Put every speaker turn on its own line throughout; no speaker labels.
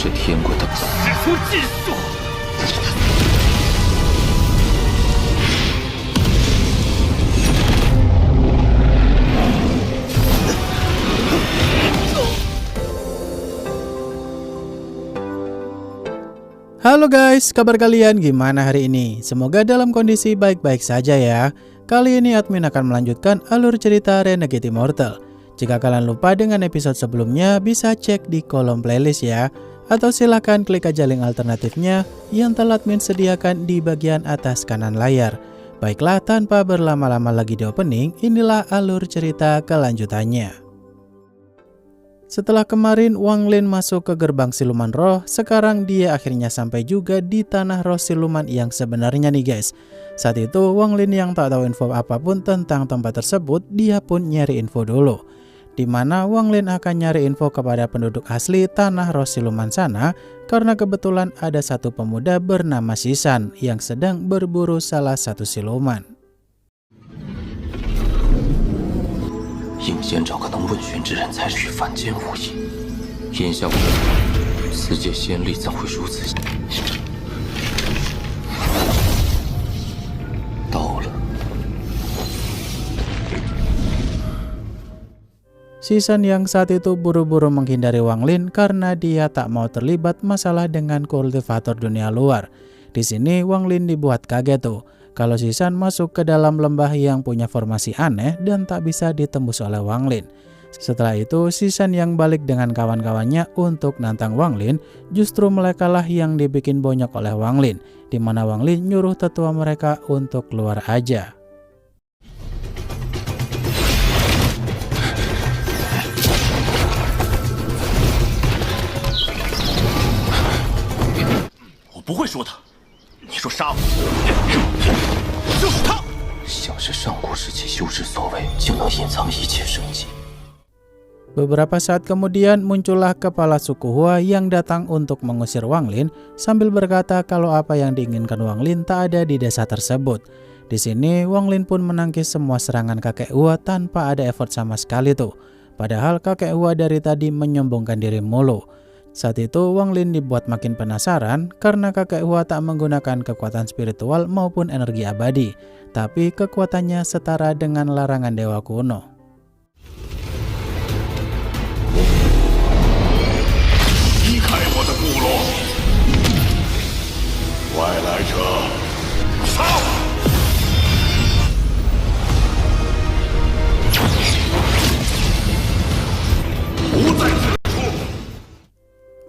这天国的
使出技术。
Halo guys, kabar kalian gimana hari ini? Semoga dalam kondisi baik-baik saja ya. Kali ini admin akan melanjutkan alur cerita Renegade Immortal. Jika kalian lupa dengan episode sebelumnya, bisa cek di kolom playlist ya. Atau silahkan klik aja link alternatifnya yang telah admin sediakan di bagian atas kanan layar. Baiklah, tanpa berlama-lama lagi di opening, inilah alur cerita kelanjutannya. Setelah kemarin Wang Lin masuk ke gerbang siluman roh, sekarang dia akhirnya sampai juga di tanah roh siluman yang sebenarnya nih guys. Saat itu Wang Lin yang tak tahu info apapun tentang tempat tersebut, dia pun nyari info dulu. Dimana Wang Lin akan nyari info kepada penduduk asli tanah roh siluman sana, karena kebetulan ada satu pemuda bernama Sisan yang sedang berburu salah satu siluman.
应先找个能问询之人，才是与凡间无异。眼下我此界仙力怎会如此？到了。
Sisan yang saat itu buru-buru menghindari Wang Lin karena dia tak mau terlibat masalah dengan kultivator dunia luar. Di sini Wang Lin dibuat kaget tuh. Kalau Sisan masuk ke dalam lembah yang punya formasi aneh dan tak bisa ditembus oleh Wang Lin. Setelah itu Sisan yang balik dengan kawan-kawannya untuk nantang Wang Lin, justru mereka lah yang dibikin bonyok oleh Wang Lin, dimana Wang Lin nyuruh tetua mereka untuk keluar aja.
"我不会说他，你说杀我，就是他。
想是上古时期修士所为，竟能隐藏一切生机。"
Beberapa saat kemudian muncullah kepala suku Hua yang datang untuk mengusir Wang Lin sambil berkata kalau apa yang diinginkan Wang Lin tak ada di desa tersebut. Di sini Wang Lin pun menangkis semua serangan kakek Hua tanpa ada effort sama sekali tuh. Padahal kakek Hua dari tadi menyombongkan diri mulu. Saat itu Wang Lin dibuat makin penasaran karena kakek Hua tak menggunakan kekuatan spiritual maupun energi abadi, tapi kekuatannya setara dengan larangan dewa kuno.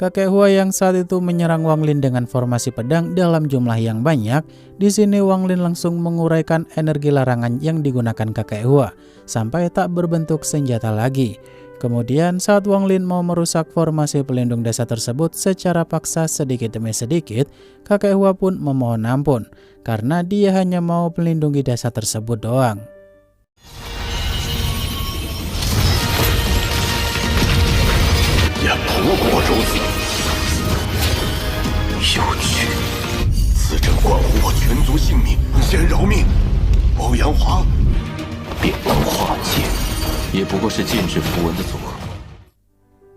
Kakek Hua yang saat itu menyerang Wang Lin dengan formasi pedang dalam jumlah yang banyak. Di sini Wang Lin langsung menguraikan energi larangan yang digunakan kakek Hua sampai tak berbentuk senjata lagi. Kemudian saat Wang Lin mau merusak formasi pelindung desa tersebut secara paksa sedikit demi sedikit, kakek Hua pun memohon ampun karena dia hanya mau melindungi desa tersebut doang.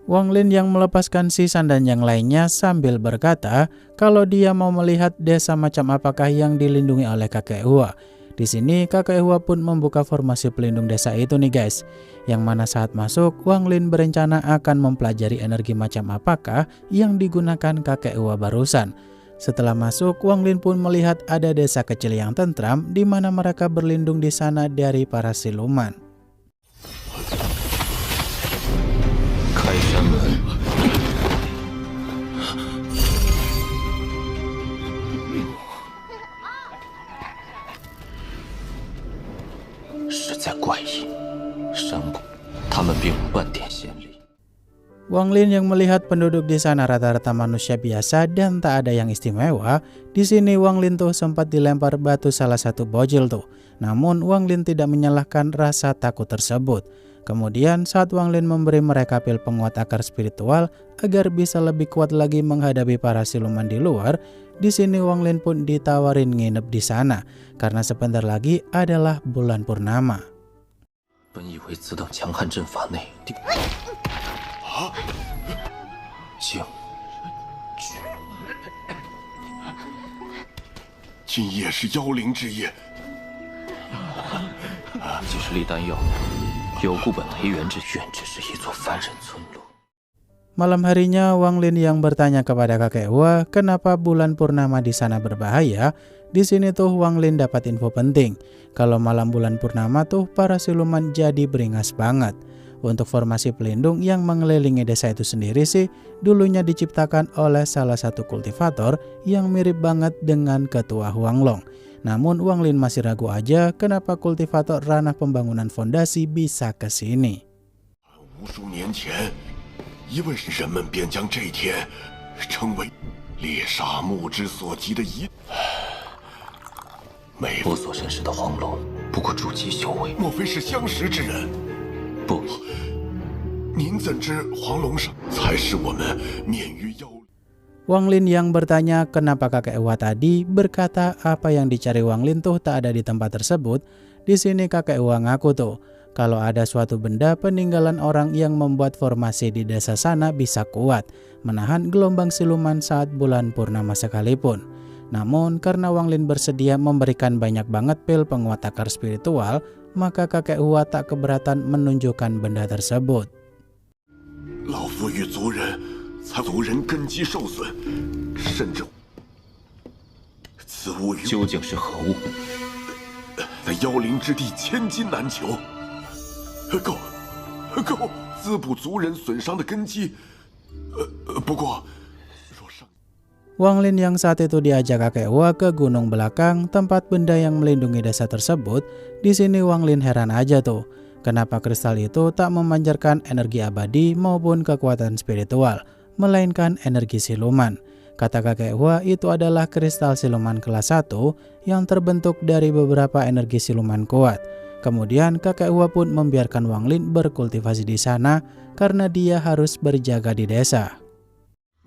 Wang Lin yang melepaskan Sisan dan yang lainnya sambil berkata kalau dia mau melihat desa macam apakah yang dilindungi oleh kakek Hua. Di sini kakek Hua pun membuka formasi pelindung desa itu nih guys. Yang mana saat masuk Wang Lin berencana akan mempelajari energi macam apakah yang digunakan kakek Hua barusan. Setelah masuk Wang Lin pun melihat ada desa kecil yang tentram di mana mereka berlindung di sana dari para siluman. Wang Lin yang melihat penduduk di sana rata-rata manusia biasa dan tak ada yang istimewa. Di sini Wang Lin tuh sempat dilempar batu salah satu bocil tuh. Namun Wang Lin tidak menyalahkan rasa takut tersebut. Kemudian saat Wang Lin memberi mereka pil penguat akar spiritual agar bisa lebih kuat lagi menghadapi para siluman di luar, di sini Wang Lin pun ditawarin nginep di sana karena sebentar lagi adalah bulan purnama.
今夜是妖灵之夜。
即是炼丹药，有固本培元之愿，只是一座凡人村落。
Malam harinya, Wang Lin yang bertanya kepada kakek Hua, kenapa bulan purnama di sana berbahaya. Di sini tuh Wang Lin dapat info penting. Kalau malam bulan purnama tuh para siluman jadi beringas banget. Untuk formasi pelindung yang mengelilingi desa itu sendiri sih, dulunya diciptakan oleh salah satu kultivator yang mirip banget dengan ketua Huanglong. Namun Wang Lin masih ragu aja kenapa kultivator ranah pembangunan fondasi bisa ke sini.
无数年前。 一问人们便将这天称为猎杀目之所及的一。
我所认识的黄龙不过筑基修为，
莫非是相识之人？
不，
您怎知黄龙上才是我们免于妖？
Wang Lin yang bertanya kenapa kakek Hua tadi berkata apa yang dicari Wang Lin tuh tak ada di tempat tersebut. Di sini kakek Hua ngaku tuh, kalau ada suatu benda peninggalan orang yang membuat formasi di desa sana bisa kuat, menahan gelombang siluman saat bulan purnama sekalipun. Namun karena Wang Lin bersedia memberikan banyak banget pil penguat akar spiritual, maka kakek Hua tak keberatan menunjukkan benda tersebut.
老夫与族人根基受损，甚至此物
究竟是何物？
在妖灵之地千金难求，够滋补族人损伤的根基。不过，若上
Wang Lin yang saat itu diajak kakek Hua ke gunung belakang tempat benda yang melindungi desa tersebut. Di sini Wang Lin heran aja tuh, kenapa kristal itu tak memancarkan energi abadi maupun kekuatan spiritual, melainkan energi siluman. Kata kakek Hua itu adalah kristal siluman kelas 1 yang terbentuk dari beberapa energi siluman kuat. Kemudian kakek Hua pun membiarkan Wang Lin berkultivasi di sana karena dia harus berjaga di desa.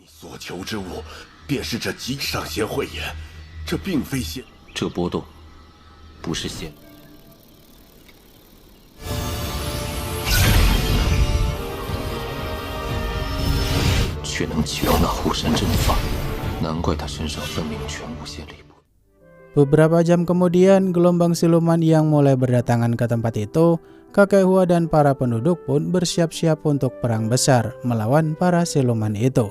你所求之物，便是这极上仙慧眼，这并非仙。
这波动不是仙。 却能启动那护身阵法，难怪他身上分明全无仙力波。
Beberapa jam kemudian, gelombang siluman yang mulai berdatangan ke tempat itu, kakek Hua dan para penduduk pun bersiap-siap untuk perang besar melawan para siluman itu.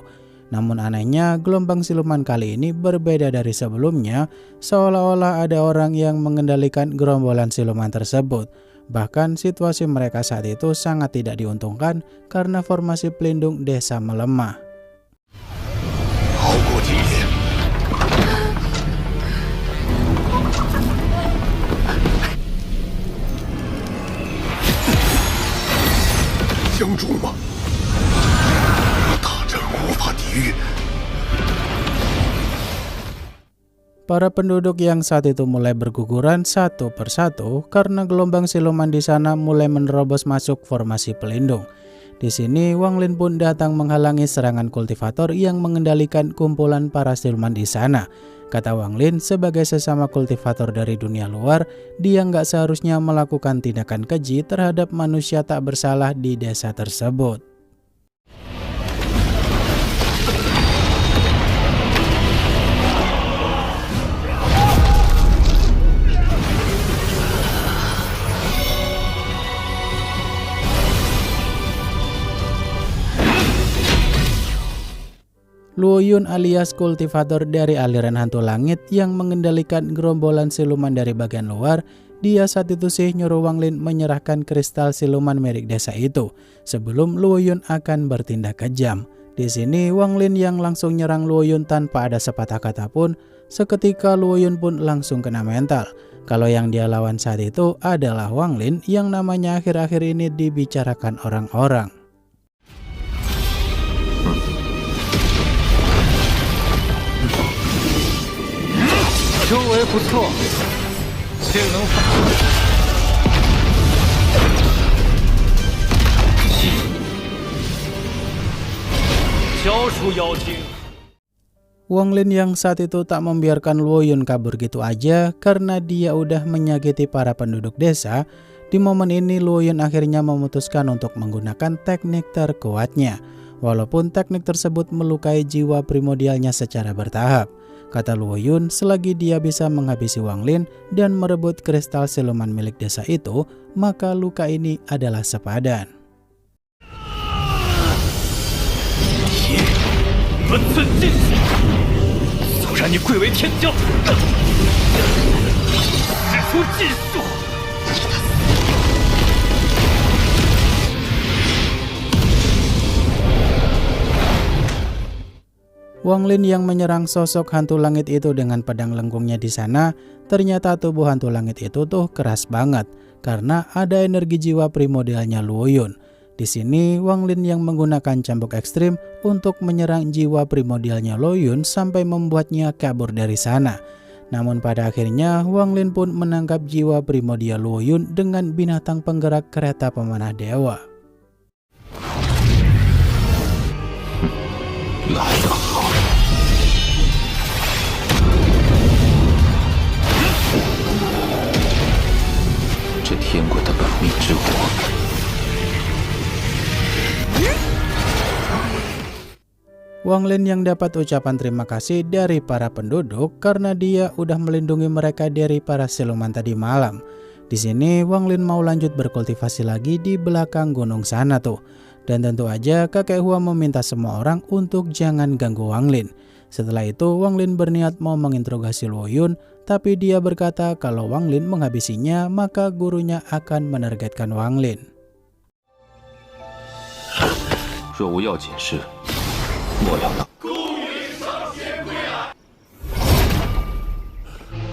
Namun anehnya, gelombang siluman kali ini berbeda dari sebelumnya, seolah-olah ada orang yang mengendalikan gerombolan siluman tersebut. Bahkan situasi mereka saat itu sangat tidak diuntungkan karena formasi pelindung desa melemah.
好过今天，相助吗？大阵无法抵御。
Para penduduk yang saat itu mulai berguguran satu persatu karena gelombang siluman di sana mulai menerobos masuk formasi pelindung. Di sini Wang Lin pun datang menghalangi serangan kultivator yang mengendalikan kumpulan para siluman di sana. Kata Wang Lin, sebagai sesama kultivator dari dunia luar, dia nggak seharusnya melakukan tindakan keji terhadap manusia tak bersalah di desa tersebut. Luo Yun alias kultivator dari aliran hantu langit yang mengendalikan gerombolan siluman dari bagian luar, dia saat itu sih nyuruh Wang Lin menyerahkan kristal siluman milik desa itu sebelum Luo Yun akan bertindak kejam. Di sini Wang Lin yang langsung nyerang Luo Yun tanpa ada sepatah kata pun, seketika Luo Yun pun langsung kena mental. Kalau yang dia lawan saat itu adalah Wang Lin yang namanya akhir-akhir ini dibicarakan orang-orang.
修为不错，竟能反消除妖精。
Wang Lin yang saat itu tak membiarkan Luo Yun kabur gitu aja karena dia udah menyakiti para penduduk desa. Di momen ini Luo Yun akhirnya memutuskan untuk menggunakan teknik terkuatnya. Walaupun teknik tersebut melukai jiwa primordialnya secara bertahap. Kata Luo Yun, selagi dia bisa menghabisi Wang Lin dan merebut kristal siluman milik desa itu, maka luka ini adalah sepadan. Wang Lin yang menyerang sosok hantu langit itu dengan pedang lenggungnya di sana, ternyata tubuh hantu langit itu tuh keras banget karena ada energi jiwa primordialnya Luo Yun. Di sini Wang Lin yang menggunakan cambuk ekstrim untuk menyerang jiwa primordialnya Luo Yun sampai membuatnya kabur dari sana. Namun pada akhirnya Wang Lin pun menangkap jiwa primordial Luo Yun dengan binatang penggerak kereta pemanah dewa.
来得好！这天鬼的本命之火，
Wang Lin yang dapat ucapan terima kasih dari para penduduk karena dia udah melindungi mereka dari para siluman tadi malam. Di sini Wang Lin mau lanjut berkultivasi lagi di belakang gunung sana tuh. Dan tentu aja kakek Hua meminta semua orang untuk jangan ganggu Wang Lin. Setelah itu Wang Lin berniat mau menginterogasi Luo Yun, tapi dia berkata kalau Wang Lin menghabisinya maka gurunya akan menargetkan Wang Lin.
若无要紧事，莫要闹。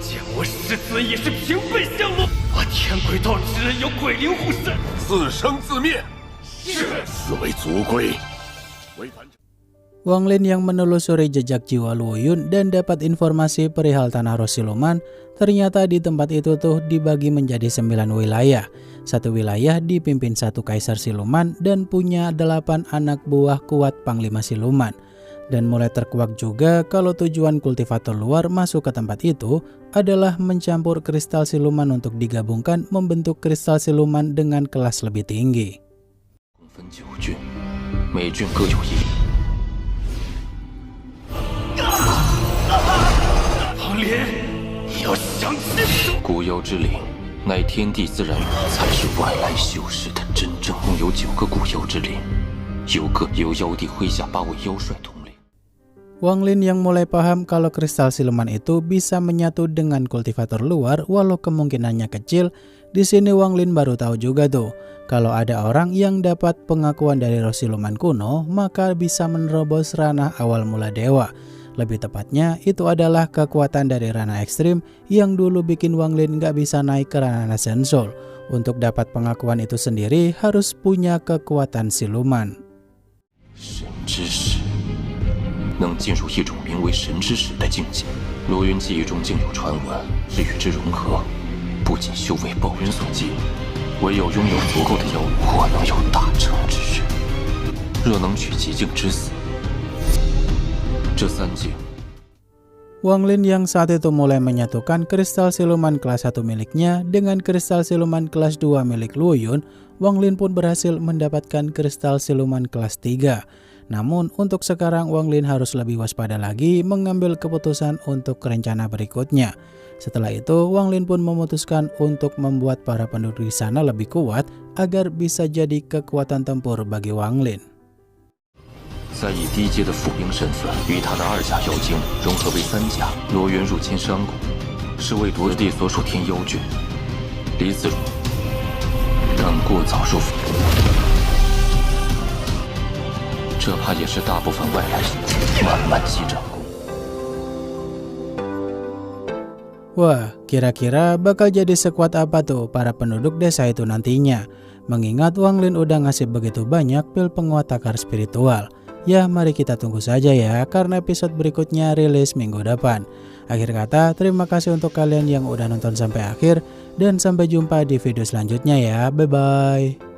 见我师尊也是平辈相落，我天鬼道之人有鬼灵护身，
自生自灭。是，此为族规。违反。
Wang Lin yang menelusuri jejak jiwa Luo Yun dan dapat informasi perihal tanah roh siluman, ternyata di tempat itu tuh dibagi menjadi 9 wilayah. Satu wilayah dipimpin satu kaisar siluman dan punya 8 anak buah kuat panglima siluman. Dan mulai terkuak juga kalau tujuan kultivator luar masuk ke tempat itu adalah mencampur kristal siluman untuk digabungkan membentuk kristal siluman dengan kelas lebih tinggi.
分9郡，每郡各有1。
王林，你要想清楚。
古妖之灵，乃天地自然语，才是外来修士的真正。共有9个古妖之灵，9个由妖帝麾下8位妖帅统领。
Wang Lin yang mulai paham kalau kristal siluman itu bisa menyatu dengan kultivator luar walau kemungkinannya kecil. Di sini Wang Lin baru tahu juga tuh, kalau ada orang yang dapat pengakuan dari roh siluman kuno, maka bisa menerobos ranah awal mula dewa. Lebih tepatnya, itu adalah kekuatan dari ranah ekstrim yang dulu bikin Wang Lin gak bisa naik ke ranah Sensoul. Untuk dapat pengakuan itu sendiri harus punya kekuatan siluman.
神之使能进入一种名为神之使的境界。罗云记忆中竟有传闻，是与之融合。 不仅修为报人所忌，唯有拥有足够的妖物，或能有大成之事。若能取极境之死，这3境。
Wang Lin yang saat itu mulai menyatukan kristal siluman kelas 1 miliknya dengan kristal siluman kelas 2 milik Luo Yun, Wang Lin pun berhasil mendapatkan kristal siluman kelas 3. Namun untuk sekarang Wang Lin harus lebih waspada lagi mengambil keputusan untuk rencana berikutnya. Setelah itu, Wang Lin pun memutuskan untuk membuat para penduduk di sana lebih kuat agar bisa jadi kekuatan tempur bagi Wang Lin.
再以低阶的辅兵身份与他的2甲妖精融合为3甲。罗云入侵山谷，是为夺地所属天妖郡。李子如敢过早入府，这怕也是大部分外来人慢慢积掌功。
Wah, kira-kira bakal jadi sekuat apa tuh para penduduk desa itu nantinya? Mengingat Wang Lin udah ngasih begitu banyak pil penguat takar spiritual. Ya, mari kita tunggu saja ya, karena episode berikutnya rilis minggu depan. Akhir kata, terima kasih untuk kalian yang udah nonton sampai akhir, dan sampai jumpa di video selanjutnya ya. Bye-bye.